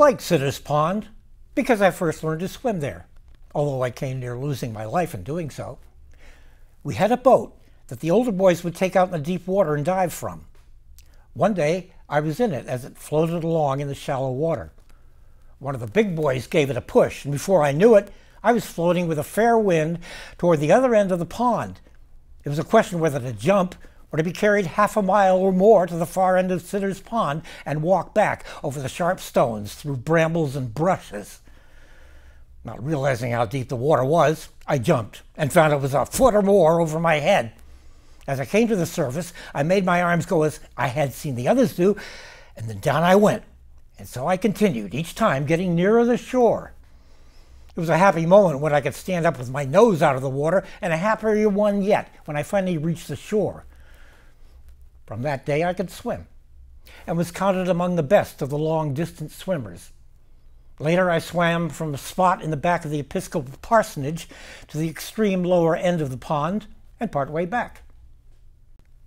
liked Sitter's Pond because I first learned to swim there, although I came near losing my life in doing so. We had a boat that the older boys would take out in the deep water and dive from. One day, I was in it as it floated along in the shallow water. One of the big boys gave it a push, and before I knew it, I was floating with a fair wind toward the other end of the pond. It was a question whether to jump or to be carried half a mile or more to the far end of Sitter's Pond and walk back over the sharp stones through brambles and brushes. Not realizing how deep the water was, I jumped and found it was a foot or more over my head. As I came to the surface, I made my arms go as I had seen the others do, and then down I went. And so I continued, each time getting nearer the shore. It was a happy moment when I could stand up with my nose out of the water, and a happier one yet when I finally reached the shore. From that day I could swim, and was counted among the best of the long-distance swimmers. Later I swam from a spot in the back of the Episcopal parsonage to the extreme lower end of the pond and part way back.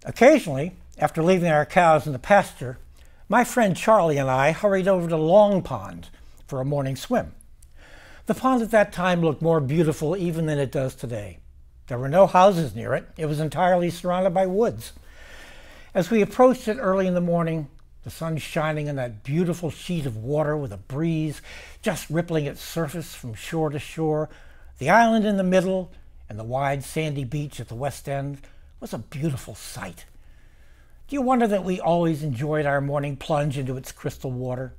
Occasionally, after leaving our cows in the pasture, my friend Charlie and I hurried over to Long Pond for a morning swim. The pond at that time looked more beautiful even than it does today. There were no houses near it. It was entirely surrounded by woods. As we approached it early in the morning, the sun shining on that beautiful sheet of water with a breeze just rippling its surface from shore to shore, the island in the middle, and the wide sandy beach at the west end was a beautiful sight. Do you wonder that we always enjoyed our morning plunge into its crystal water?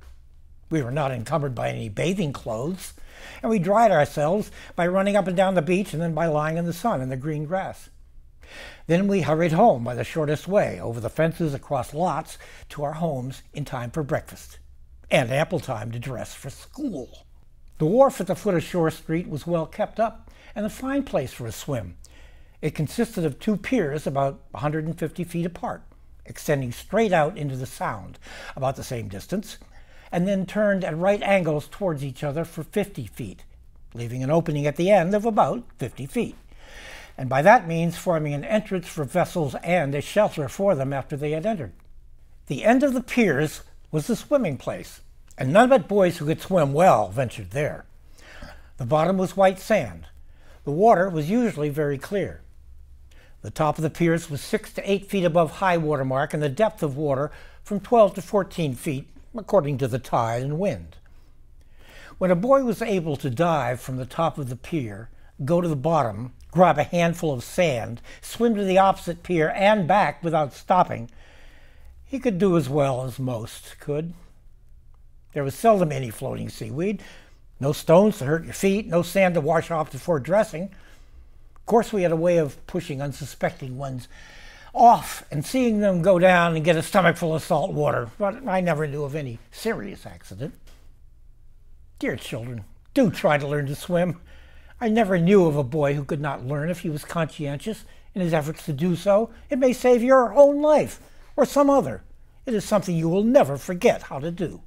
We were not encumbered by any bathing clothes, and we dried ourselves by running up and down the beach and then by lying in the sun in the green grass. Then we hurried home by the shortest way, over the fences across lots, to our homes in time for breakfast, and ample time to dress for school. The wharf at the foot of Shore Street was well kept up, and a fine place for a swim. It consisted of two piers about 150 feet apart, extending straight out into the Sound, about the same distance, and then turned at right angles towards each other for 50 feet, leaving an opening at the end of about 50 feet. And by that means forming an entrance for vessels and a shelter for them after they had entered. The end of the piers was the swimming place, and none but boys who could swim well ventured there. The bottom was white sand. The water was usually very clear. The top of the piers was 6 to 8 feet above high water mark, and the depth of water from 12 to 14 feet, according to the tide and wind. When a boy was able to dive from the top of the pier, go to the bottom, grab a handful of sand, swim to the opposite pier and back without stopping, he could do as well as most could. There was seldom any floating seaweed, no stones to hurt your feet, no sand to wash off before dressing. Of course, we had a way of pushing unsuspecting ones off and seeing them go down and get a stomach full of salt water, but I never knew of any serious accident. Dear children, do try to learn to swim. I never knew of a boy who could not learn if he was conscientious in his efforts to do so. It may save your own life or some other. It is something you will never forget how to do.